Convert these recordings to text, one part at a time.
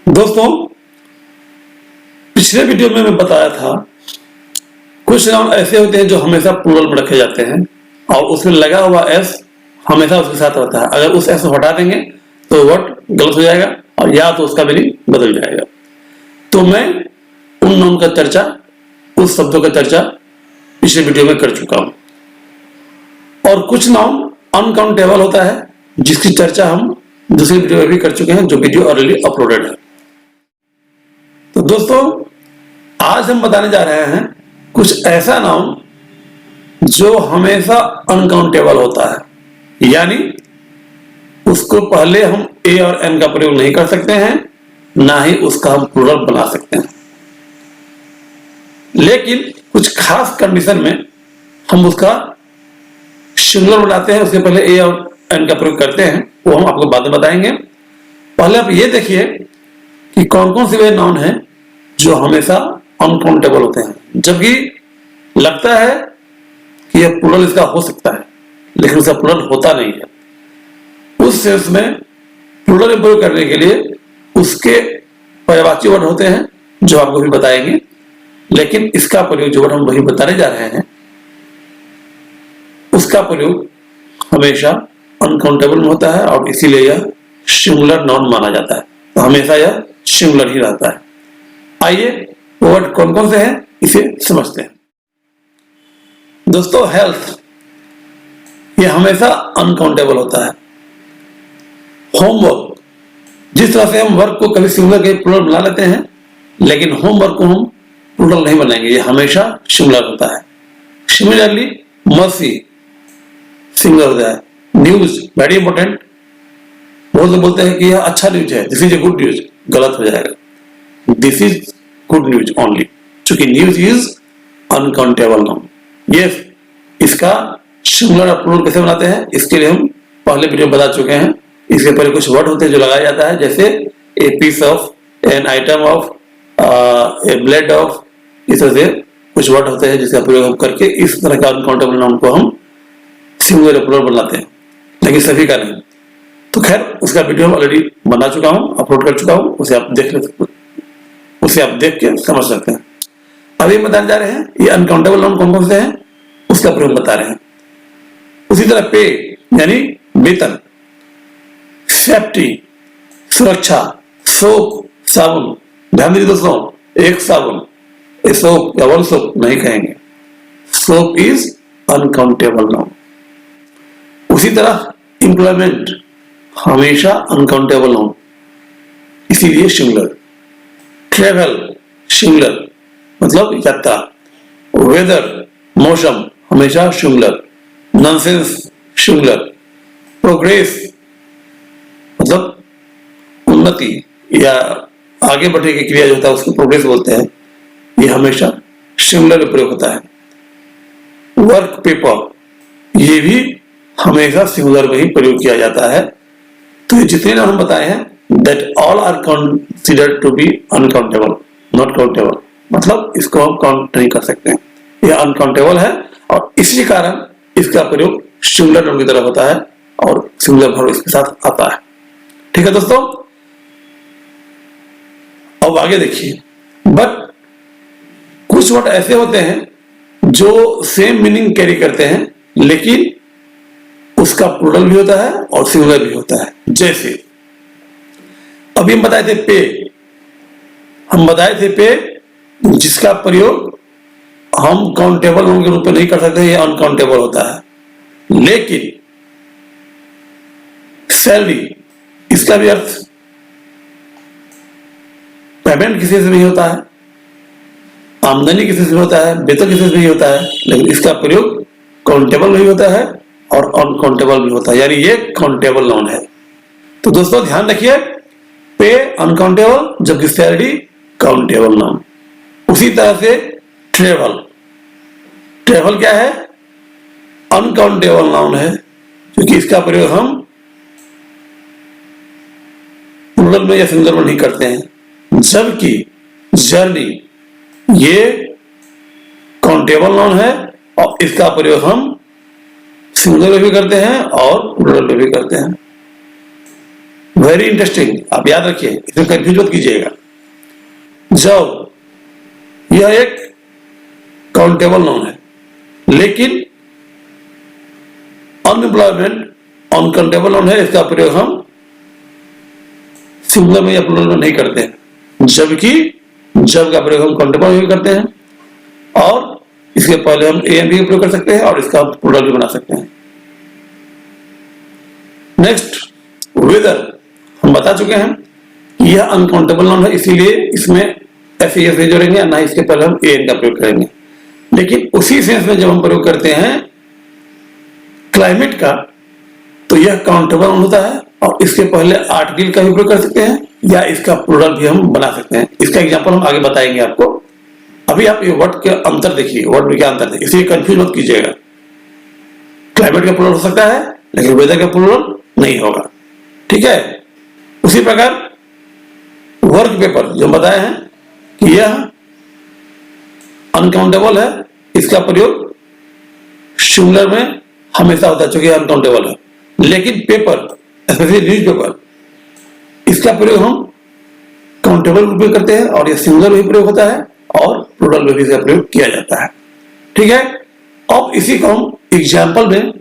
दोस्तों, पिछले वीडियो में मैं बताया था कुछ नाउन ऐसे होते हैं जो हमेशा प्लूरल में रखे जाते हैं और उसमें लगा हुआ एस हमेशा उसके साथ रहता है। अगर उस एस को हटा देंगे तो वर्ड गलत हो जाएगा और या तो उसका मीनिंग बदल जाएगा। तो मैं उन नाउन का चर्चा, उस शब्दों का चर्चा पिछले वीडियो में कर चुका हूं। और कुछ नाउन अनकाउंटेबल होता है जिसकी चर्चा हम दूसरी वीडियो में भी कर चुके हैं, जो वीडियो ऑलरेडी अपलोडेड है। तो दोस्तों, आज हम बताने जा रहे हैं कुछ ऐसा नाउन जो हमेशा अनकाउंटेबल होता है, यानी उसको पहले हम ए और एन का प्रयोग नहीं कर सकते हैं, ना ही उसका हम प्लूरल बना सकते हैं। लेकिन कुछ खास कंडीशन में हम उसका सिंगुलर बनाते हैं, उसके पहले ए और एन का प्रयोग करते हैं, वो हम आपको बाद में बताएंगे। पहले आप ये देखिए कि कौन कौन से वे नाउन हैं जो हमेशा अनकाउंटेबल होते हैं, जबकि लगता है कि यह प्लूरल इसका हो सकता है, लेकिन उसका प्लूरल होता नहीं है। उस सेंस में प्लूरल में प्रयोग करने के लिए उसके पर्यायवाची वर्ड होते हैं जो आपको भी बताएंगे, लेकिन इसका प्रयोग जो वर्ड हम वही बताने जा रहे हैं उसका प्रयोग हमेशा अनकाउंटेबल में होता है और इसीलिए यह सिंगुलर नाउन माना जाता है। तो हमेशा यह सिंगुलर ही रहता है। आइए वर्ड कौन कौन से हैं इसे समझते हैं। दोस्तों, हेल्थ यह हमेशा अनकाउंटेबल होता है। होमवर्क, जिस तरह से हम वर्क को कभी सिंगुलर के प्लूरल बना लेते हैं, लेकिन होमवर्क को हम प्लूरल नहीं बनाएंगे, यह हमेशा सिंगुलर होता है। सिमिलरली मर्सी सिंगुलर होता है। न्यूज वेरी इंपॉर्टेंट, बहुत लोग बोलते हैं कि यह अच्छा न्यूज है, this is a good news, गलत हो जाएगा। This is good news only, क्योंकि न्यूज इज अनकाउंटेबल नाउन। ये इसका सिंगुलर और प्लूरल कैसे बनाते हैं इसके लिए हम पहले वीडियो बता चुके हैं। इसके पहले कुछ वर्ड होते हैं जो लगाया जाता है, जैसे a piece of, an item of, a blade of, इस तरह से कुछ वर्ड होते हैं जिसका प्रयोग हम करके इस तरह का अनकाउंटेबल नाउन को हम सिंगुलर और प्लूरल बनाते हैं, लेकिन सभी का नहीं। तो खैर, उसका वीडियो हम ऑलरेडी बना चुका हूं, अपलोड कर चुका हूं, उसे आप देख ले, उसे आप देख के समझ सकते हैं। अभी बताने जा रहे हैं ये अनकाउंटेबल नाउन कौन कौन से हैं, उसका प्रयोग बता रहे हैं। उसी तरह पे यानी वेतन, सेफ्टी सुरक्षा, सोप साबुन। ध्यान दीजिए दोस्तों, एक साबुन, ए सोप या वन सोप नहीं कहेंगे, सोप इज अनकाउंटेबल नाउन। उसी तरह एम्प्लॉयमेंट हमेशा अनकाउंटेबल नाउन, इसीलिए सिंगुलर। ट्रेवल सिंगुलर मतलब यात्रा। वेदर मौसम हमेशा सिंगुलर। Nonsense singular. प्रोग्रेस मतलब उन्नति या आगे बढ़ने की क्रिया जो होता है उसको प्रोग्रेस बोलते हैं, ये हमेशा सिंगुलर में प्रयोग होता है। वर्क पेपर ये भी हमेशा सिंगुलर में ही प्रयोग किया जाता है। तो ये जितने नाम हम बताए हैं, that all are considered to be uncountable, not countable, मतलब इसको हम काउंट नहीं कर सकते हैं, यह अनकाउंटेबल है और इसी कारण इसका प्रयोग सिंगुलर नाउन की तरह होता है और सिंगुलर वर्ब इसके साथ आता है। ठीक है दोस्तों, अब आगे देखिए। बट कुछ वर्ड ऐसे होते हैं जो सेम मीनिंग कैरी करते हैं, लेकिन उसका प्लूरल भी होता है और सिंगुलर भी होता है। जैसे अभी हम बताए थे पे, हम बताए थे पे जिसका प्रयोग हम काउंटेबल नाउन के रूप में नहीं कर सकते, ये अनकाउंटेबल होता है। लेकिन सैलरी, इसका भी अर्थ पेमेंट किसी से नहीं होता है, आमदनी किसी से होता है, वेतन किसी से नहीं होता है, लेकिन इसका प्रयोग काउंटेबल नहीं होता है और अनकाउंटेबल भी होता है, यानी ये काउंटेबल नाउन है। तो दोस्तों ध्यान रखिए, पे अनकाउंटेबल जबकि सैलरी काउंटेबल नाउन। उसी तरह से ट्रेवल, ट्रेवल क्या है, अनकाउंटेबल नाउन है, क्योंकि इसका प्रयोग हम प्लूरल में या सिंगुलर में नहीं करते हैं। जबकि जर्नी ये काउंटेबल नाउन है और इसका प्रयोग हम सिंगुलर में भी करते हैं और प्लूरल में भी करते हैं। वेरी इंटरेस्टिंग, आप याद रखिए, इसमें कंफ्यूज मत कीजिएगा। जब यह एक काउंटेबल नाउन है लेकिन अनएम्प्लॉयमेंट अनकाउंटेबल नाउन है, इसका प्रयोग हम सिंगुलर में या प्लूरल में नहीं करते हैं, जबकि जब का प्रयोग हम काउंटेबल में भी करते हैं और इसके पहले हम ए एन बी का प्रयोग कर सकते हैं और इसका प्लूरल भी बना सकते हैं। नेक्स्ट, वेदर हम बता चुके हैं कि यह अनकाउंटेबल नाउन है, इसीलिए इसमें ऐसे ऐसे जोड़ेंगे, ना इसके पहले हम ए एन का प्रयोग करेंगे। लेकिन उसी सेंस में जब हम प्रयोग करते हैं क्लाइमेट का, तो यह काउंटेबल नाउन होता है और इसके पहले आर्टिकल का भी प्रयोग कर सकते हैं या इसका प्लूरल भी हम बना सकते हैं। इसका एग्जांपल हम आगे बताएंगे आपको। अभी आप ये वर्ड के अंतर देखिए, वर्ड में क्या अंतर है, इसलिए कंफ्यूज मत कीजिएगा। क्लाइमेट का प्लूरल हो सकता है लेकिन वेदर का प्लूरल नहीं होगा, ठीक है। उसी प्रकार वर्क पेपर जो बताए हैं कि यह अनकाउंटेबल है, इसका प्रयोग सिंगुलर में हमेशा होता है चूंकि अनकाउंटेबल है, लेकिन पेपर स्पेशली न्यूज पेपर, इसका प्रयोग हम काउंटेबल रूप में करते हैं और यह सिंगुलर में प्रयोग होता है और प्लूरल में भी इसका प्रयोग किया जाता है, ठीक है। अब इसी को हम एग्जाम्पल में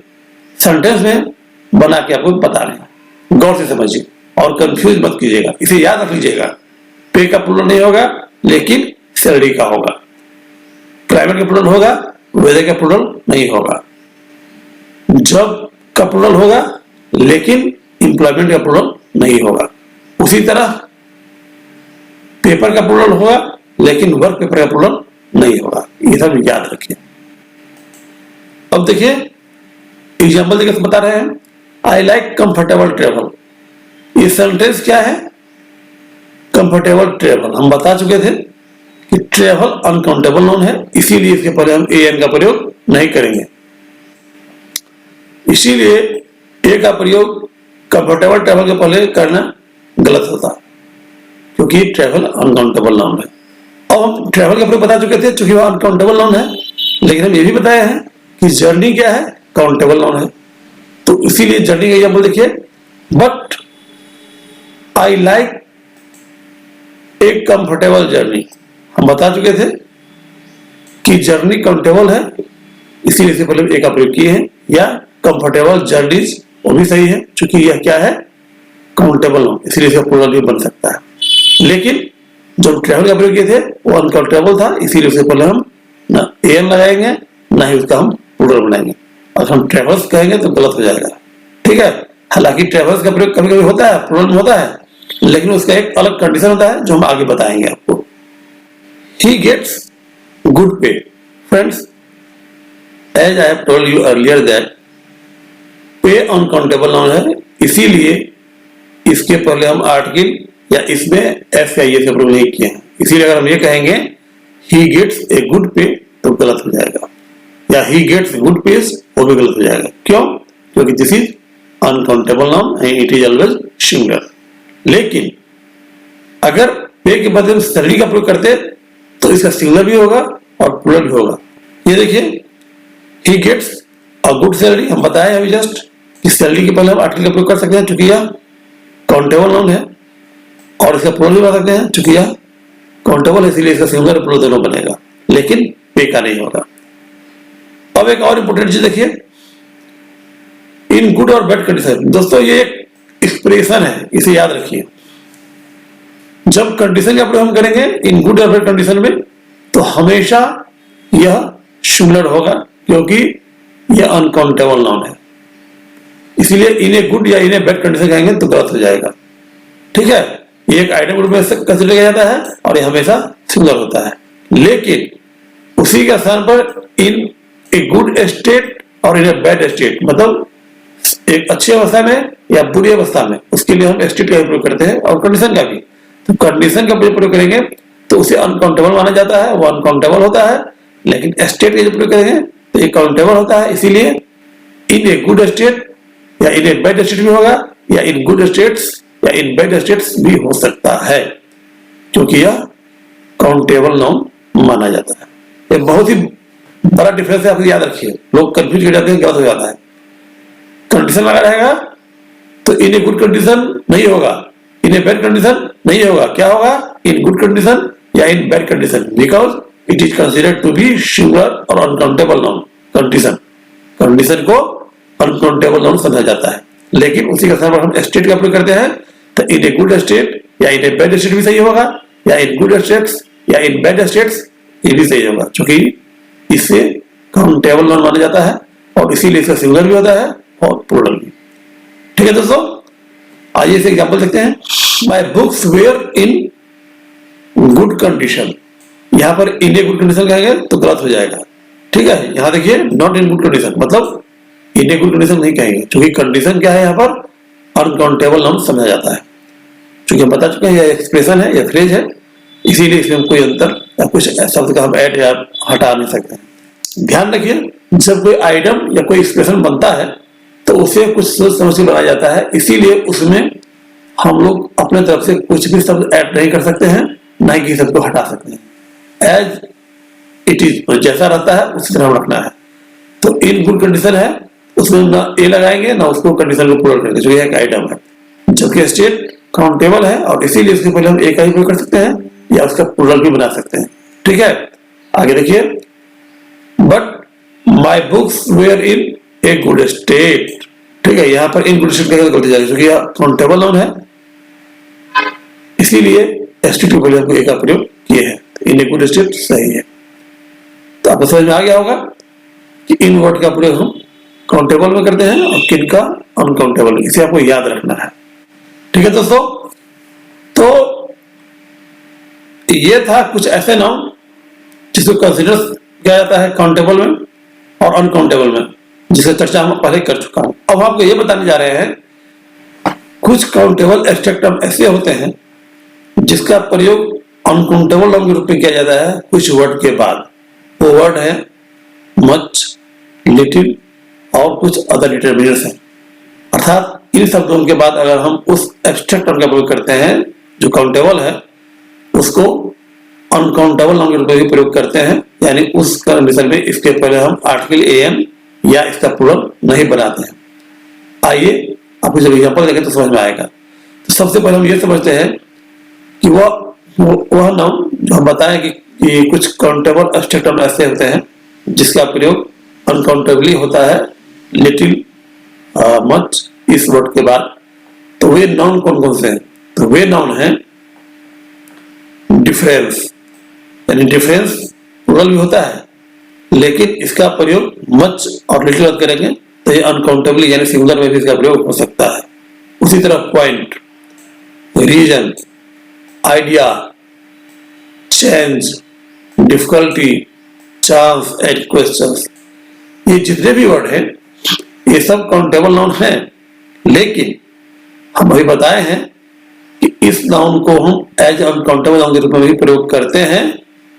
सेंटेंस में बना के आपको बता रहे हैं, गौर से समझिए और कंफ्यूज मत कीजिएगा। इसे याद रख लीजिएगा, पे का प्लूरल नहीं होगा लेकिन सैलरी का होगा, क्लाइमेट का प्लूरल होगा, वेदर का प्लूरल नहीं होगा, जॉब का प्लूरल होगा लेकिन एम्प्लॉयमेंट का प्लूरल नहीं होगा। उसी तरह पेपर का प्लूरल होगा लेकिन वर्क पेपर का प्लूरल नहीं होगा, ये सब याद रखिए। अब देखिए एग्जाम्पल देखिए बता रहे हैं, आई लाइक कंफर्टेबल ट्रेवल। ये सेंटेंस क्या है, कंफर्टेबल ट्रेवल। हम बता चुके थे कि ट्रेवल अनकाउंटेबल नाउन है, इसीलिए इसके पहले हम ए एन का प्रयोग नहीं करेंगे, इसीलिए ए का प्रयोग कंफर्टेबल ट्रेवल के पहले करना गलत होता क्योंकि ट्रेवल अनकाउंटेबल नाउन है। अब हम ट्रेवल का प्रयोग बता चुके थे चूंकि वह अनकाउंटेबल नाउन है, लेकिन हम ये भी बताए हैं कि जर्नी क्या है, काउंटेबल नाउन है, तो इसीलिए जर्नी का एग्जाम्पल देखिए, but I like a comfortable journey. हम बता चुके थे कि जर्नी काउंटेबल है, इसीलिए इससे पहले ए का प्रयोग किए हैं, या कंफर्टेबल जर्नीज वो भी सही है क्योंकि यह क्या है, काउंटेबल नाउन, इसीलिए इसका प्लूरल भी बन सकता है। लेकिन जब ट्रैवल का प्रयोग किए थे वो अनकाउंटेबल था, इसीलिए उससे पहले हम ना ए एन लगाएंगे ना ही उसका हम प्लूरल बनाएंगे, और हम ट्रेवल्स कहेंगे तो गलत हो जाएगा, ठीक है। हालांकि ट्रेवल्स का प्रयोग कभी कभी होता है, प्लूरल में होता है, लेकिन उसका एक अलग कंडीशन होता है जो हम आगे बताएंगे आपको। He gets good pay. Friends, as I have told you earlier that pay uncountable noun है, इसीलिए इसके पहले हम आर्टिकल या इसमें एफ या ये से प्रयोग नहीं किए हैं, इसीलिए अगर हम ये कहेंगे ही गेट्स ए गुड पे तो गलत हो जाएगा, या ही गेट्स गुड पेस वो भी गलत हो जाएगा। क्यों? क्योंकि this is uncountable noun and it is always singular. लेकिन अगर पे के बदले में सैलरी का प्रयोग करते तो इसका सिंगुलर भी होगा और प्लूरल भी होगा। ये देखिए, he gets a good salary, हम बताए अभी जस्ट कि सैलरी के पहले हम आर्टिकल का प्रयोग कर सकते हैं क्योंकि यह काउंटेबल नाउन है, और इसका प्लूरल भी बना सकते हैं क्योंकि यह काउंटेबल है, इसीलिए इसका सिंगुलर प्लूरल दोनों बनेगा, लेकिन पे का नहीं होगा। अब एक और इंपोर्टेंट चीज देखिए, इन गुड और बैड कंडीशन। दोस्तों ये एक एक्सप्रेशन है, इसे याद रखिए। जब कंडीशन का प्रयोग हम करेंगे इन गुड और बैड कंडीशन में, तो हमेशा यह सिंगुलर होगा क्योंकि यह अनकाउंटेबल नाउन है, इसीलिए इन्हें गुड या इन्हें बैड कंडीशन कहेंगे तो गलत हो जाएगा, ठीक है। ये एक आइटम ग्रुप में कंसीडर किया जाता है और यह हमेशा सिंगुलर होता है। लेकिन उसी के स्थान पर इन ए गुड स्टेट और इन ए बैड स्टेट, मतलब एक अच्छी अवस्था में या बुरी अवस्था में, उसके लिए हम स्टेट का प्रयोग करते हैं और कंडीशन का भी। तो कंडीशन का प्रयोग करेंगे तो उसे अनकाउंटेबल माना जाता है, वो अनकाउंटेबल होता है, लेकिन स्टेट का प्रयोग करेंगे तो ये काउंटेबल होता है, इसीलिए इन ए गुड स्टेट या इन ए बैड स्टेट भी होगा, या इन गुड स्टेट्स या इन बैड स्टेट्स भी हो सकता है, क्योंकि यह काउंटेबल नाउन माना जाता है। ये बहुत ही बड़ा डिफरेंस है, आप याद रखिए, लोग कंफ्यूज हो जाते हैं, गलत हो जाता है। कंडीशन लगा रहेगा तो इन ए गुड कंडीशन नहीं होगा, इन ए बैड कंडीशन नहीं होगा, क्या होगा? इन गुड कंडीशन या in bad condition, because it is considered to be singular और अनकाउंटेबल नाउन। कंडीशन को अनकाउंटेबल नाउन समझा जाता है, लेकिन उसी के स्थान पर हम स्टेट का प्रयोग करते हैं, तो इन ए गुड स्टेट या इन ए बैड स्टेट भी सही होगा, या इन गुड स्टेट्स या इन बैड स्टेट्स ये भी सही होगा, क्योंकि इससे काउंटेबल नाउन माना जाता है और इसीलिए इसका सिंगुलर भी होता है और प्लूरल भी। ठीक है दोस्तों, आइए इसे एग्जांपल देखते हैं। My books were in good condition, यहां पर इन ए गुड कंडीशन कहेंगे तो गलत हो जाएगा। ठीक है, यहां देखिए नॉट इन गुड कंडीशन, मतलब इन ए गुड कंडीशन नहीं कहेंगे, क्योंकि कंडीशन क्या है यहाँ पर? अनकाउंटेबल नाउन समझा जाता है। क्योंकि हम बता चुके हैं यह एक्सप्रेशन है, यह फ्रेज है, इसीलिए इसमें कोई अंतर या कुछ शब्द का हम ऐड या हटा नहीं सकते। ध्यान रखिए, जब कोई आइटम या कोई एक्सप्रेशन बनता है तो उसे कुछ सोच समझ के बनाया जाता है, इसीलिए उसमें हम लोग अपने तरफ से कुछ भी शब्द ऐड नहीं कर सकते हैं, ना ही किसी शब्द को हटा सकते हैं। एज इट इज, जैसा रहता है उसी तरह रखना है। तो इन गुड कंडीशन है, उसमें ना ए लगाएंगे ना उसको कंडीशन को पूरा करेंगे, जो एक आइटम है। जबकि स्टेट काउंटेबल है और इसीलिए उसके पहले हम ए का ही प्रयोग कर सकते हैं या उसका प्लूरल भी बना सकते हैं। ठीक है, आगे देखिए, but my books were in a good state. ठीक है, यहाँ पर इन गुड स्टेट का गलती जाएगी, क्योंकि यह काउंटेबल नाउन है, इसीलिए एसटी टू पहले हमको ए का प्रयोग किए हैं। इन ए गुड स्टेट सही है। तो आपको समझ में आ गया होगा कि इन वर्ड का प्रयोग हम काउंटेबल में करते हैं और किन का अनकाउंटेबल, इसे आपको याद रखना है। ठीक है दोस्तों, तो ये था कुछ ऐसे नाउन जिसको कंसीडर किया जाता है काउंटेबल में और अनकाउंटेबल में, जिसका चर्चा हम पहले कर चुका हूं। अब आपको ये बताने जा रहे हैं कुछ काउंटेबल एब्स्ट्रैक्ट टर्म ऐसे होते हैं जिसका प्रयोग अनकाउंटेबल नाउन के रूप में किया जाता है कुछ वर्ड के बाद। वो वर्ड है मच, लिटिल और कुछ अदर डिटरमिनर्स हैं। अर्थात इन शब्दों के बाद अगर हम उस एब्स्ट्रैक्ट टर्म का प्रयोग करते हैं जो काउंटेबल है, उसको अनकाउंटेबल नाउन के रूप में भी प्रयोग करते हैं, यानी उस कंडीशन में इसके पहले हम आर्टिकल एन या इसका प्लूरल नहीं बनाते हैं। आइए आपको जब एग्जांपल देखें तो समझ में आएगा। तो सबसे पहले हम ये समझते हैं कि वह नाउन जो हम बताएं कि कुछ काउंटेबल एब्स्ट्रैक्ट टर्म ऐसे होते हैं जिसका प्रयोग अनकाउंटेबली होता है लिटिल, मच इस वर्ड के बाद। तो वे नाउन कौन कौन से हैं? तो वे नाउन हैं डिफरेंस, यानी डिफरेंस प्लूरल भी होता है, लेकिन इसका प्रयोग मच और लिटिल करेंगे तो ये अनकाउंटेबली यानी सिंगुलर में भी इसका प्रयोग हो सकता है। उसी तरह point, reason, idea, change, difficulty, chance and questions, ये जितने भी वर्ड हैं ये सब काउंटेबल नाउन हैं, लेकिन हम अभी बताए हैं कि इस नाउन को हम एज अनकाउंटेबल नाउन के रूप में भी प्रयोग करते हैं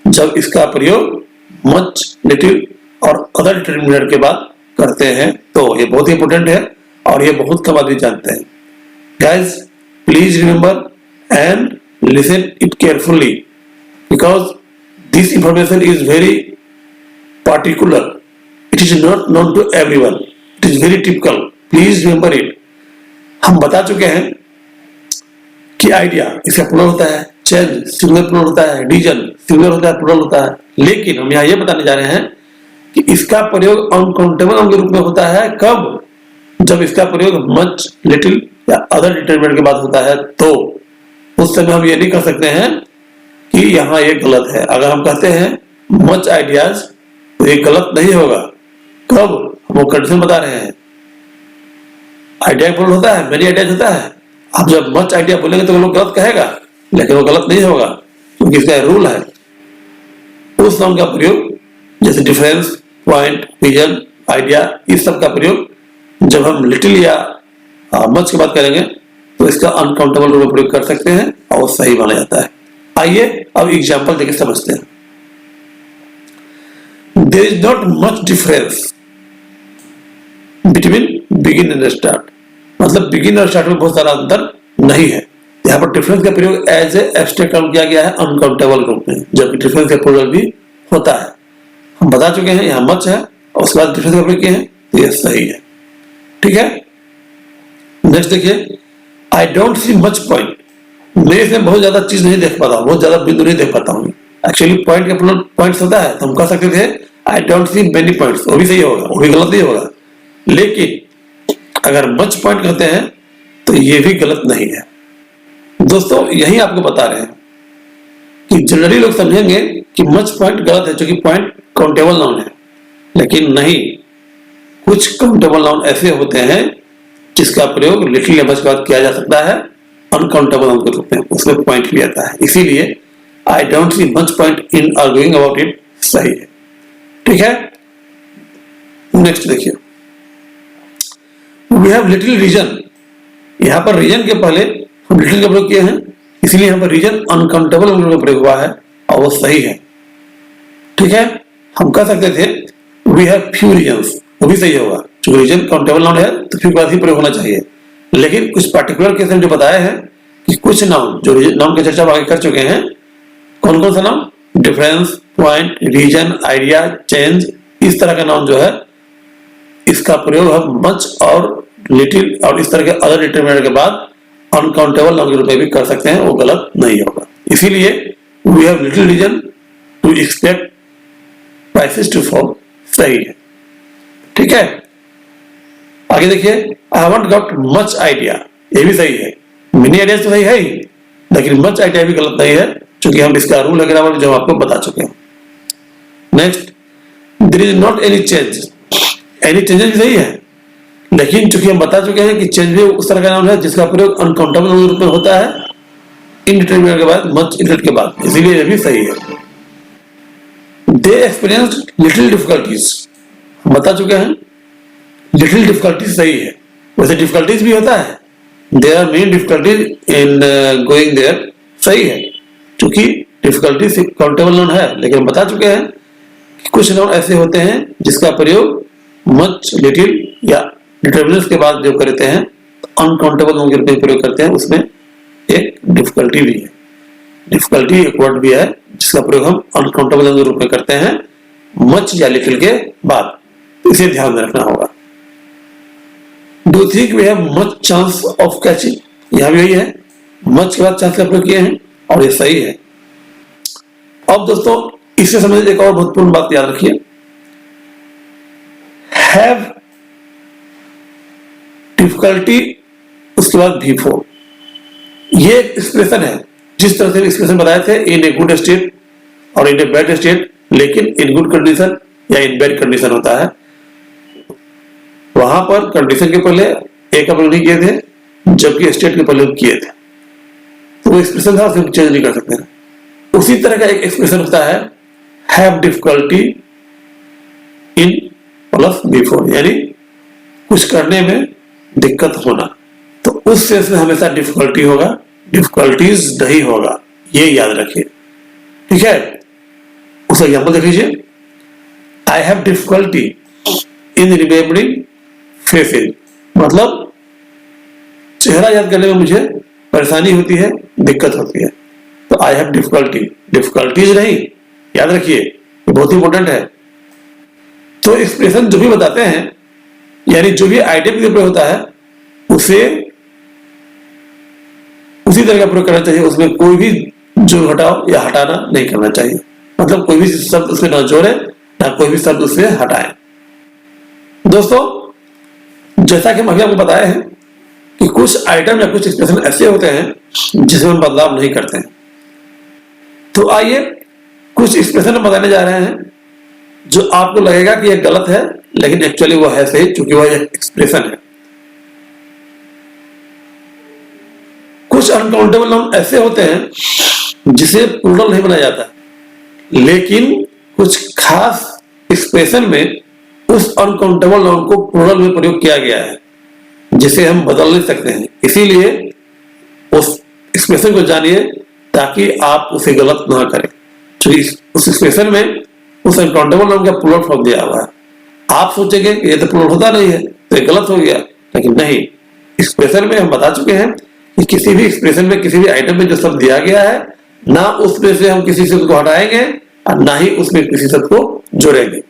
जब इसका प्रयोग मच, लिटिल और अदर डिटरमिनर के बाद करते हैं। तो ये बहुत ही इंपॉर्टेंट है और ये बहुत कम आदमी जानते हैं। Guys please remember and listen it carefully because this information is very particular. It is not known to everyone. It is very typical. Please remember it. हम बता चुके हैं कि आइडिया इसका प्लूरल होता है, चेंज सिंगुलर प्लूरल होता है, रीजन सिंगुलर होता है, प्लूरल होता है, लेकिन हम यहाँ ये बताने जा रहे हैं कि इसका प्रयोग अनकाउंटेबल नाउन के रूप में होता है कब? जब इसका प्रयोग मच, लिटिल या अदर डिटरमिनर के बाद होता है, तो उस समय हम ये नहीं कह सकते हैं कि यहाँ ये गलत है। अगर हम कहते हैं मच आइडियाज तो ये गलत नहीं होगा। कब? वो कंडीशन बता रहे हैं। आइडिया प्लूरल होता है, मेनी आइडियाज होता है। आप जब मच आइडिया बोलेंगे तो लोग गलत कहेगा, लेकिन वो गलत नहीं होगा क्योंकि इसका रूल है। उस नाउन का प्रयोग जैसे डिफरेंस, पॉइंट, रीजन, आइडिया, इस सब का प्रयोग जब हम लिटिल या मच की बात करेंगे तो इसका अनकाउंटेबल रूप में प्रयोग कर सकते हैं और सही माना जाता है। आइए अब एग्जांपल देके समझते हैं। There is not much difference between begin and start. मतलब begin और start में बहुत सारा अंतर नहीं है। यहाँ पर डिफरेंस का प्रयोग एज ए एब्स्ट्रैक्ट टर्म किया गया है अनकाउंटेबल रूप में, जबकि डिफरेंस का प्लूरल भी होता है। हम बता चुके हैं यहाँ मच है और उसके बाद डिफरेंस का प्रयोग किए हैं, तो ये सही है। ठीक है, नेक्स्ट देखिए, I don't see much point, मैं इसमें बहुत ज्यादा चीज नहीं देख पाता हूँ, बहुत ज्यादा बिंदु नहीं देख पाता हूँ। एक्चुअली पॉइंट के प्लूरल पॉइंट्स होता है, तो हम कह सकते थे I don't see many points, वो भी सही होगा, वो भी गलत नहीं होगा। लेकिन अगर मच पॉइंट कहते हैं तो ये भी गलत नहीं है। दोस्तों यही आपको बता रहे हैं कि जनरली लोग समझेंगे कि मच पॉइंट गलत है, क्योंकि पॉइंट काउंटेबल नाउन है, लेकिन नहीं, कुछ काउंटेबल नाउन ऐसे होते हैं जिसका प्रयोग लिटिल या मच के बाद किया जा सकता है अनकाउंटेबल नाउन के रूप में, उसमें पॉइंट भी आता है। इसीलिए I don't see much point in arguing about it सही है। ठीक है, नेक्स्ट देखिए, वी हैव लिटिल रीजन, यहां पर रीजन के पहले हम लिटिल का प्रयोग किए हैं, इसलिए यहां पर रीजन अनकाउंटेबल नाउन में प्रयोग हुआ है और वो सही है। ठीक है, हम कह सकते थे वी हैव फ्यू रीजन्स, वो भी सही होगा, जो रीजन काउंटेबल नाउन है तो फ्यू का ही प्रयोग होना चाहिए। लेकिन कुछ पर्टिकुलर केस में जो बताया है कि कुछ नाउन, जो नाउन की चर्चा आगे कर चुके हैं, कौन कौन सा noun, difference, point, reason, idea, change, इस तरह का नाउन जो है इसका प्रयोग हम मच और लिटिल और इस तरह के अदर डिटरमिनर के बाद अनकाउंटेबल नाउन के रूप में भी कर सकते हैं, वो गलत नहीं होगा। इसीलिए we have little reason to expect prices to fall सही है। ठीक है, आगे देखिए, I haven't got much idea, ये भी सही है, मिनी आइडिया तो सही है ही, लेकिन मच आइडिया भी गलत नहीं है, क्योंकि हम इसका रूल वगैरह जो आपको बता चुके हैं। Next, there is not any change, any changes भी सही है, लेकिन चूंकि हम बता चुके हैं कि चेंज भी उस तरह का नाम है जिसका प्रयोग अनकाउंटेबल रूप में होता है इनडिटरमिनेट के बाद, मच इंडिट के बाद, इसीलिए ये भी सही है। दे एक्सपीरियंस्ड लिटिल डिफिकल्टीज, हम बता चुके हैं लिटिल डिफिकल्टीज सही है, वैसे डिफिकल्टीज भी होता है, there are many difficulties in going there, सही है, क्योंकि डिफिकल्टीज काउंटेबल नाउन है, लेकिन हम बता चुके हैं कि कुछ नाउन ऐसे होते हैं जिसका प्रयोग मच, लिटिल या डिटरमिनेंट्स के बाद जो करते हैं अनकाउंटेबल नाउन के रूप में प्रयोग करते हैं, उसमें एक डिफिकल्टी भी है। डिफिकल्टी एक वर्ड भी है जिसका प्रयोग हम अनकाउंटेबल नाउन के रूप में करते हैं मच या लिटिल के बाद, इसे ध्यान में रखना होगा। Do you think we have much chance of catching, यहां भी यही है, मच के बाद चांस का प्रयोग किए हैं और ये सही है। अब दोस्तों इससे संबंधित एक और महत्वपूर्ण बात याद रखिए, हैव डिफिकल्टी उसके बाद V4, ये एक्सप्रेशन है, जिस तरह से एक्सप्रेशन बताए थे इन ए गुड स्टेट और इन ए बैड स्टेट, लेकिन इन गुड कंडीशन या इन बैड कंडीशन होता है, वहां पर कंडीशन के पहले ए का प्रयोग नहीं किए थे, जबकि स्टेट के पहले किए थे, तो वो एक्सप्रेशन था, उसे चेंज नहीं कर सकते हैं। उसी तरह का एक एक्सप्रेशन होता है have difficulty in plus B4, यानी कुछ करने में दिक्कत होना, तो उस सेंस में हमेशा डिफिकल्टी होगा, डिफिकल्टीज नहीं होगा, ये याद रखिए। ठीक है, उस एग्जाम्पल देख लीजिए, I have difficulty in remembering faces, मतलब चेहरा याद करने में मुझे परेशानी होती है, दिक्कत होती है, तो आई हैव डिफिकल्टी, डिफिकल्टीज नहीं, याद रखिए, ये बहुत इंपॉर्टेंट है। तो एक्सप्रेशन जो भी बताते हैं, यानी जो भी आइटम के प्रयोग होता है, उसे उसी तरह का प्रयोग करना चाहिए, उसमें कोई भी जोड़ घटाव या हटाना नहीं करना चाहिए, मतलब कोई भी शब्द उसमें ना जोड़े ना कोई भी शब्द उससे हटाए। दोस्तों जैसा कि हम अभी आपको बताए हैं कि कुछ आइटम या कुछ एक्सप्रेशन ऐसे होते हैं जिसमें हम बदलाव नहीं करते हैं, तो आइए कुछ एक्सप्रेशन हम बताने जा रहे हैं जो आपको लगेगा कि यह गलत है, लेकिन एक्चुअली वो है सही, क्योंकि वह एक एक्सप्रेशन है। कुछ अनकाउंटेबल नाउन ऐसे होते हैं जिसे प्लूरल नहीं बनाया जाता, लेकिन कुछ खास एक्सप्रेशन में उस अनकाउंटेबल नाउन को प्लूरल में प्रयोग किया गया है, जिसे हम बदल नहीं सकते हैं। इसीलिए उस एक्सप्रेशन को जानिए ताकि आप उसे गलत ना करें। तो उस एक्सप्रेशन में उस अनकाउंटेबल नाउन का प्लूरल फॉर्म दिया हुआ है, आप सोचेंगे कि ये तो प्लूरल होता नहीं है तो ये गलत हो गया, लेकिन नहीं, एक्सप्रेशन में हम बता चुके हैं कि किसी भी एक्सप्रेशन में किसी भी आइटम में जो शब्द दिया गया है, ना उसमें से हम किसी शब्द को हटाएंगे और ना ही उसमें किसी शब्द को जोड़ेंगे।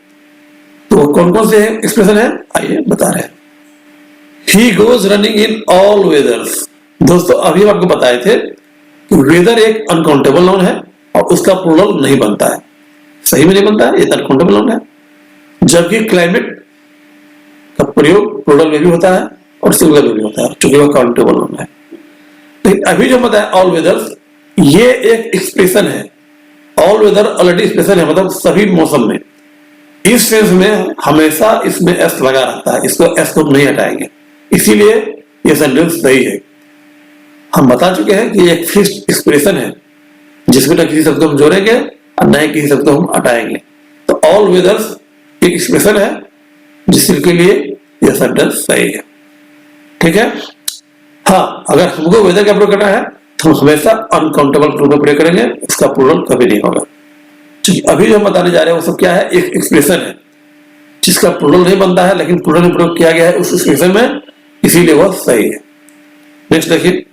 तो कौन कौन से एक्सप्रेशन है आइए बता रहे हैं। He goes running in all weathers. दोस्तों अभी हम आपको बताए थे कि वेदर एक अनकाउंटेबल नाउन है और उसका प्लूरल नहीं बनता है, सही में नहीं बनता है, ये अनकाउंटेबल नाउन है। जबकि क्लाइमेट का प्रयोग प्लूरल में भी होता है और सिंगुलर में भी होता है, चूंकि वह काउंटेबल नाउन है। लेकिन अभी जो बताया ऑल वेदर्स, ये एक एक्सप्रेशन है। ऑल वेदर ऑलरेडी एक्सप्रेशन है, मतलब सभी मौसम में। इस सेंस में हमेशा इसमें एस लगा रहता है, इसको एस को नहीं हटाएंगे, इसीलिए ये सेंटेंस सही है। हम बता चुके हैं कि एक फिक्स्ड एक्सप्रेशन है जिसमें न किसी शब्द को हम जोड़ेंगे और न ही किसी शब्द को हम हटाएंगे। तो ऑल वेदर्स एक एक्सप्रेशन है जिसके लिए यह सेंटेंस सही है। ठीक है। हाँ, अगर हमको वेदर का प्रयोग करना है तो हम हमेशा अनकाउंटेबल प्लूरल का प्रयोग करेंगे, उसका प्लूरल कभी नहीं होगा। अभी जो हम बताने जा रहे हैं वो सब क्या है, एक एक्सप्रेशन है जिसका प्लूरल नहीं बनता है लेकिन प्लूरल में प्रयोग किया गया है उस एक्सप्रेशन में, इसीलिए वह सही है। नेक्स्ट देखिए,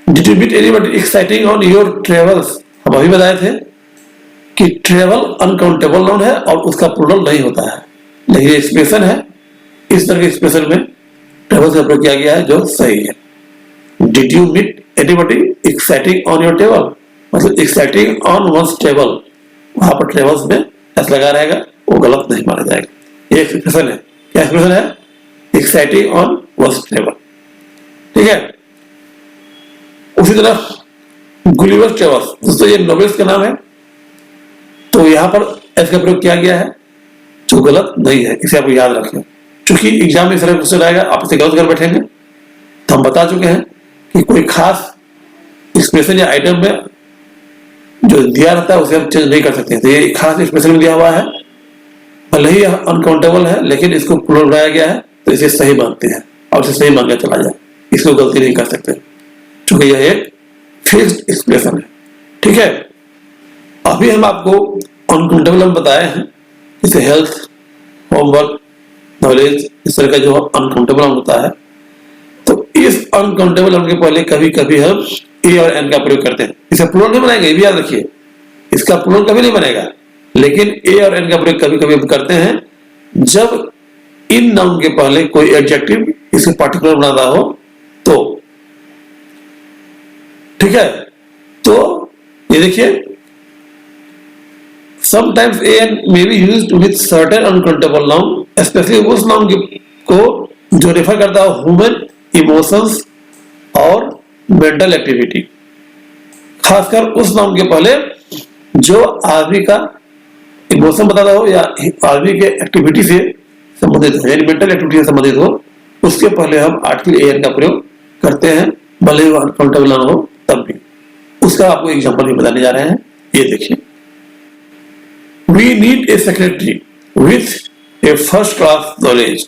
did you meet anybody exciting on your travels. हम अभी बताए थे कि ट्रेवल अनकाउंटेबल नाउन है और उसका प्लूरल नहीं होता है, लेकिन एक्सप्रेशन है, इस तरह के एक्सप्रेशन में ट्रेवल से प्रयोग किया गया है जो सही है। Did you meet anybody exciting on your table, मतलब एक्साइटिंग ऑन वंस टेबल, वहां पर ट्रेवल्स में एस लगा रहेगा, वो गलत नहीं माना जाएगा। ये एक्सप्रेशन है, क्या एक्सप्रेशन है, एक्साइटिंग ऑन वंस टेबल। ठीक है। उसी तरह गुलिवर ट्रेवल्स, दोस्तों ये नोवेल्स का नाम है, तो यहां पर एस का प्रयोग किया गया है जो गलत नहीं है, इसे आप याद रखें। चूंकि एग्जाम में इस तरह क्वेश्चन आएगा, आप इसे गलत कर बैठेंगे, तो हम बता चुके हैं कि कोई खास एक्सप्रेशन या आइटम में जो दिया रहता है उसे हम चेंज नहीं कर सकते। तो ये खास एक्सप्रेशन में दिया हुआ है, भले ही अनकाउंटेबल है लेकिन इसको प्लूरल बनाया गया है, तो इसे सही मानते हैं और इसे सही मान के चला जाए, इसको गलती नहीं कर सकते क्योंकि यह एक फिक्स्ड एक्सप्रेशन है। ठीक है। अभी हम आपको अनकाउंटेबल हम बताए हैं, जैसे हेल्थ, होमवर्क, नॉलेज, इस तरह का जो अनकाउंटेबल होता है। तो इस अनकाउंटेबल नाउन के पहले कभी कभी हम ए और एन का प्रयोग करते हैं, इसे प्लूरल नहीं बनाएंगे, ये भी याद रखिए, इसका प्लूरल कभी नहीं बनेगा, लेकिन ए और एन का प्रयोग कभी कभी हम करते हैं जब इन नाउन के पहले कोई एडजेक्टिव इसे पार्टिकुलर बनाना हो तो। ठीक है। तो ये देखिए, sometimes an may be used with certain uncountable noun, especially उस नाउन को जो रेफर करता है ह्यूमन इमोशंस और मेंटल एक्टिविटी, खासकर उस नाउन के पहले जो आदमी का इमोशन बताता हो या आदमी के एक्टिविटी से संबंधित हो, यानी मेंटल एक्टिविटी से संबंधित हो, उसके पहले हम आर्टिकल एन का प्रयोग करते हैं, भले ही अनकाउंटेबल नाउन हो तब भी। उसका आपको एग्जांपल भी बताने जा रहे हैं, ये देखिए। We need a secretary with a first class knowledge।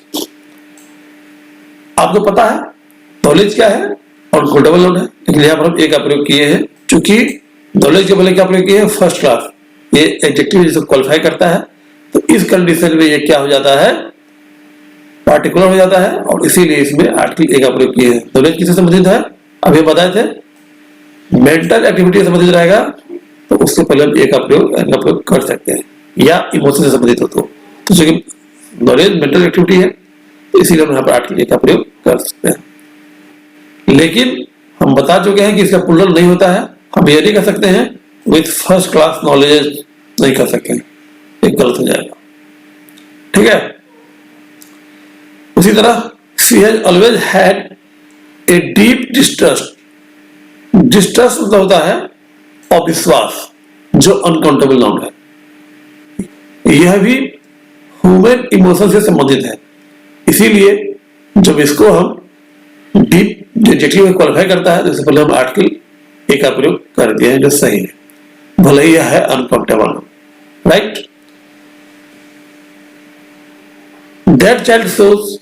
आपको पता है नॉलेज क्या है और अनकाउंटेबल नाउन है, लेकिन यहाँ पर हम ए का प्रयोग किए हैं, क्योंकि नॉलेज के पहले क्या प्रयोग किए हैं, फर्स्ट क्लास, ये एडजेक्टिव जिसको क्वालिफाई करता है। तो इस कंडीशन में ये क्या हो जाता है, पार्टिकुलर हो जाता है, और इसीलिए इसमें आर्टिकल ए का प्रयोग किए हैं। नॉलेज किससे संबंधित है, अभी बताए थे, मेंटल एक्टिविटी से संबंधित रहेगा तो उसके पहले हम ए का प्रयोग कर सकते हैं, या इमोशन से संबंधित हो तो चूंकि नॉलेज मेंटल एक्टिविटी है इसीलिए हम यहाँ पर आर्टिकल ए का प्रयोग कर सकते हैं। लेकिन हम बता चुके हैं कि इसका प्लूरल नहीं होता है, हम ये नहीं कर सकते हैं विथ फर्स्ट क्लास नॉलेज, नहीं कर सकते हैं, एक गलत हो जाएगा। ठीक है। उसी तरह she has always had a deep distrust, distrust मतलब होता है अविश्वास, जो अनकाउंटेबल नाउन है, यह भी ह्यूमन इमोशन से संबंधित है, इसीलिए जब इसको हम डीप एडजेक्टिव में क्वालिफाई करता है तो इससे पहले हम आर्टिकल ए का प्रयोग कर दिया है, जो सही है, भले ही यह है uncountable noun. Right. That child shows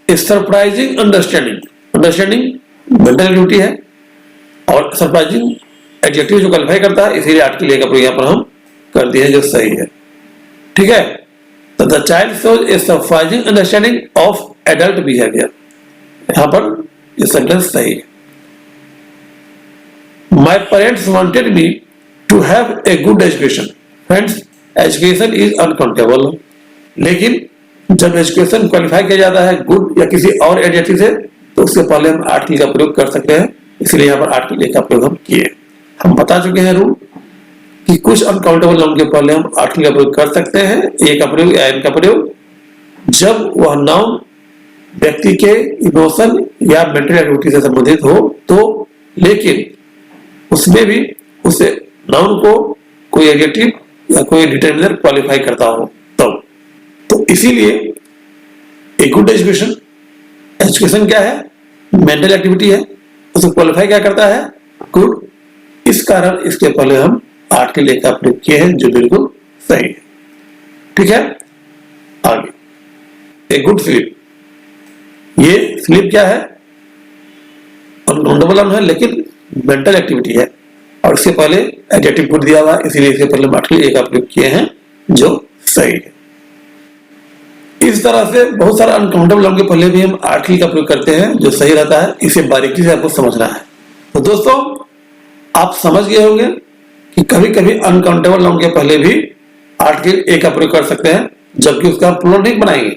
a surprising understanding, understanding mental activity है और सरप्राइजिंग एडजेक्टिव जो क्वालिफाई करता है, इसीलिए आर्टिकल ए का प्रयोग यहाँ पर हम कर दिए हैं, जो सही है। ठीक है। तो the child shows a surprising understanding of adult behaviour, यहां पर ये सेंटेंस सही है। My parents wanted me to have a good education, friends education is uncountable, लेकिन जब एजुकेशन क्वालिफाई किया जाता है गुड या किसी और एडजेक्टिव से तो उससे पहले हम आर्टिकल का प्रयोग कर सकते हैं, इसलिए यहाँ पर आर्टिकल ए का प्रयोग हम किए। हम बता चुके हैं रूल कि कुछ अनकाउंटेबल नाउन के पहले हम आर्टिकल का प्रयोग कर सकते हैं, ए का प्रयोग या एन का प्रयोग, जब वह नाउन व्यक्ति के इमोशन या मेंटल एक्टिविटी से संबंधित हो तो, लेकिन उसमें भी उसे नाउन को कोई एडजेक्टिव या कोई डिटरमिनर क्वालिफाई करता हो तब। तो इसीलिए ए गुड एजुकेशन, एजुकेशन क्या है? मेंटल एक्टिविटी है, उसे क्वालिफाई क्या करता है? गुड। इस कारण इसके पहले हम आर्टिकल ए का प्रयोग किए हैं जो बिल्कुल सही है। ठीक है, आगे ए गुड स्लीप, ये स्लीप क्या है? अनकाउंटेबल नाउन है लेकिन मेंटल एक्टिविटी है और इससे पहले एडजेक्टिव गुड दिया हुआ, इसीलिए इससे पहले हम आर्टिकल ए का प्रयोग किए हैं जो सही है। इस तरह से बहुत सारा अनकाउंटेबल नाउन के पहले भी हम आर्टिकल का प्रयोग करते हैं जो सही रहता है, इसे बारीकी से आपको समझना है। तो दोस्तों आप समझ गए होंगे कि कभी कभी अनकाउंटेबल नाउन के पहले भी आर्टिकल ए का प्रयोग कर सकते हैं जबकि उसका हम प्लूरल नहीं बनाएंगे,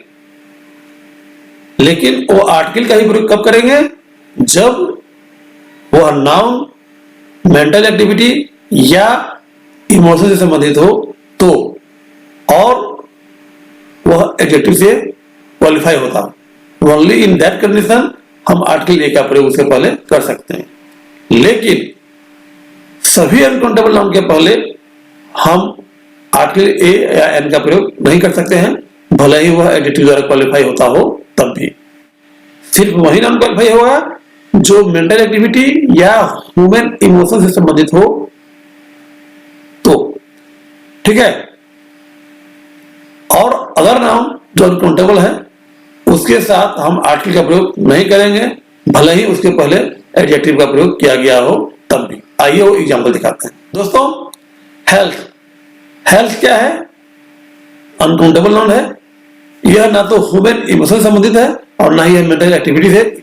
लेकिन वो आर्टिकल का ही प्रयोग कब करेंगे? जब वह नाउन मेंटल एक्टिविटी या इमोशन से संबंधित हो तो, और वह एडजेक्टिव से क्वालिफाई होता। ओनली इन दैट कंडीशन हम आर्टिकल ए का प्रयोग उससे पहले कर सकते हैं, लेकिन सभी अनकाउंटेबल नाउन के पहले हम आर्टिकल ए या एन का प्रयोग नहीं कर सकते हैं, भले ही वह एडजेक्टिव द्वारा क्वालिफाई होता हो तब भी। सिर्फ वही नाउन क्वालिफाई होगा जो मेंटल एक्टिविटी या ह्यूमन इमोशन से संबंधित हो तो। ठीक है, और अगर नाउन जो अनकाउंटेबल है उसके साथ हम आर्टिकल का प्रयोग नहीं करेंगे, भले ही उसके पहले एडजेक्टिव का प्रयोग किया गया हो तब भी। आइए वो एग्जांपल दिखाते हैं। दोस्तों हेल्थ, हेल्थ क्या है? अनकाउंटेबल नाउन है, यह ना तो ह्यूमन इमोशन से संबंधित है और ना ही मेंटल एक्टिविटी से,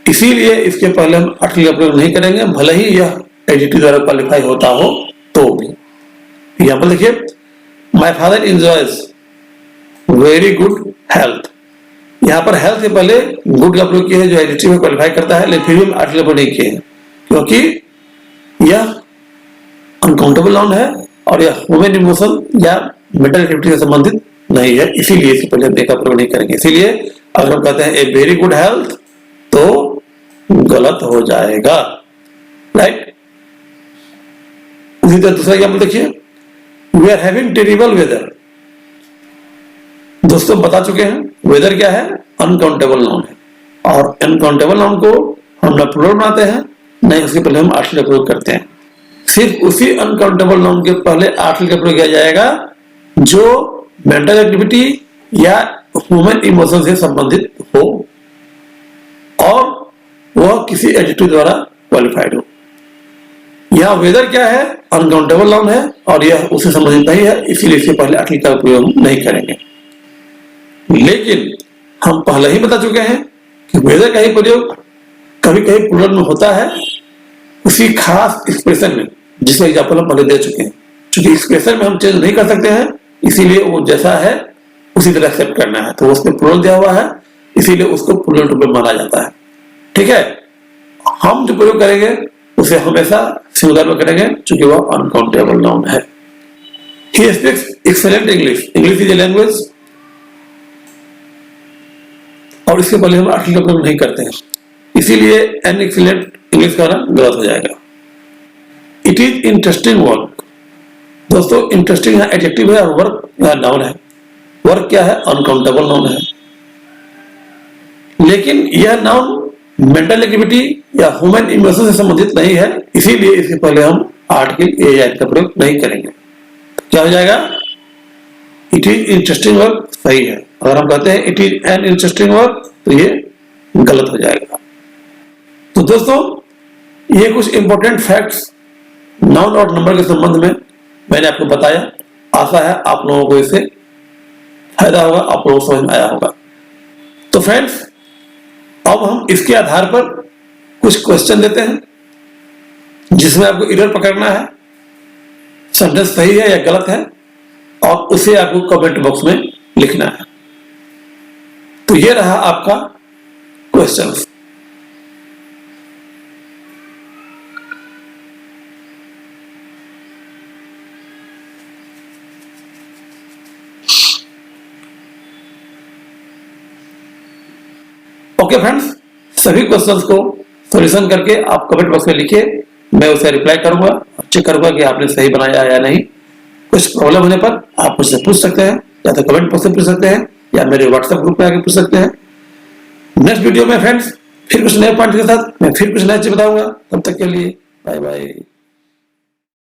इसीलिए इसके पहले हम आर्टिकल का प्रयोग नहीं करेंगे, भले ही यह एडजेक्टिव द्वारा क्वालिफाई होता हो तो भी। एग्जांपल देखिए, my father enjoys very good health. यहाँ पर हेल्थ से पहले गुड का प्रयोग किया है जो एडजेक्टिव में क्वालिफाई करता है, लेकिन फिर भी हम आर्टिकल का प्रयोग नहीं किए हैं क्योंकि यह अनकाउंटेबल नाउन है और यह ह्यूमन इमोशन या मेंटल एक्टिविटी से संबंधित नहीं है, इसीलिए इसके पहले हम ए का प्रयोग नहीं करेंगे। इसीलिए अगर हम कहते हैं ए वेरी गुड हेल्थ तो गलत हो जाएगा, राइट। उसी तरह दूसरा एग्जाम्पल देखिए, we are having terrible weather. दोस्तों बता चुके हैं वेदर क्या है? अनकाउंटेबल नाउन है और अनकाउंटेबल नाउन को हम न प्लूरल बनाते हैं नहीं उसके पहले हम आर्टिकल का प्रयोग करते हैं। सिर्फ उसी अनकाउंटेबल नाउन के पहले आर्टिकल का प्रयोग किया जाएगा जो मेंटल एक्टिविटी या ह्यूमन इमोशन से संबंधित हो और वह किसी एडजेक्टिव द्वारा क्वालिफाइड हो। यह वेदर क्या है? अनकाउंटेबल नाउन है और यह उससे संबंधित नहीं है, इसीलिए इसके पहले आर्टिकल का प्रयोग नहीं करेंगे। लेकिन हम पहले ही बता चुके हैं कि वेदर का ही प्रयोग कभी कभी प्लूरल में होता है उसी खास एक्सप्रेशन में, जिसका एग्जाम्पल हम पहले दे चुके हैं। क्योंकि एक्सप्रेशन में हम चेंज नहीं कर सकते हैं, इसीलिए वो जैसा है उसी तरह एक्सेप्ट करना है, तो उसमें प्लूरल दिया हुआ है इसीलिए उसको प्लूरल रूप में माना जाता है। ठीक है, हम जो प्रयोग करेंगे उसे हमेशा सिंगुलर में करेंगे क्योंकि वह अनकाउंटेबल नाउन है। He speaks excellent English. English is a language और इसके पहले हम आर्टिकल का प्रयोग नहीं करते हैं, इसीलिए एन एक्सीलेंट इंग्लिश का नाम गलत हो जाएगा। It is interesting work. दोस्तों इंटरेस्टिंग यहाँ एडजेक्टिव है और वर्क यहाँ नाउन है। वर्क क्या है? अनकाउंटेबल नाउन है, लेकिन यह नाउन मेंटल एक्टिविटी या ह्यूमन इमोशन से संबंधित नहीं है, इसीलिए इसके पहले हम आर्टिकल ए या का प्रयोग नहीं करेंगे। तो क्या हो जाएगा? इट इज इंटरेस्टिंग वर्क सही है। अगर हम कहते हैं it is an interesting work तो ये गलत हो जाएगा। तो दोस्तों ये कुछ इंपॉर्टेंट फैक्ट्स नाउन और नंबर के संबंध में मैंने आपको बताया। आशा है आप लोगों को इससे फायदा होगा, आप लोगों को समझ में आया होगा। तो फ्रेंड्स अब हम इसके आधार पर कुछ क्वेश्चन देते हैं जिसमें आपको एरर पकड़ना है, सेंटेंस सही है या गलत है, और उसे आपको कमेंट बॉक्स में लिखना है। तो ये रहा आपका क्वेश्चन। ओके फ्रेंड्स, सभी क्वेश्चंस को सॉल्यूशन करके आप कमेंट बॉक्स में लिखिए, मैं उसे रिप्लाई करूंगा, चेक करूंगा कि आपने सही बनाया या नहीं। कुछ प्रॉब्लम होने पर आप मुझसे पूछ सकते हैं, या तो कमेंट बॉक्स में पूछ सकते हैं या मेरे व्हाट्सएप ग्रुप पे आके पूछ सकते हैं। नेक्स्ट वीडियो में फ्रेंड्स फिर कुछ नए पॉइंट के साथ मैं फिर कुछ नया चीज बताऊंगा। तब तक के लिए बाय बाय।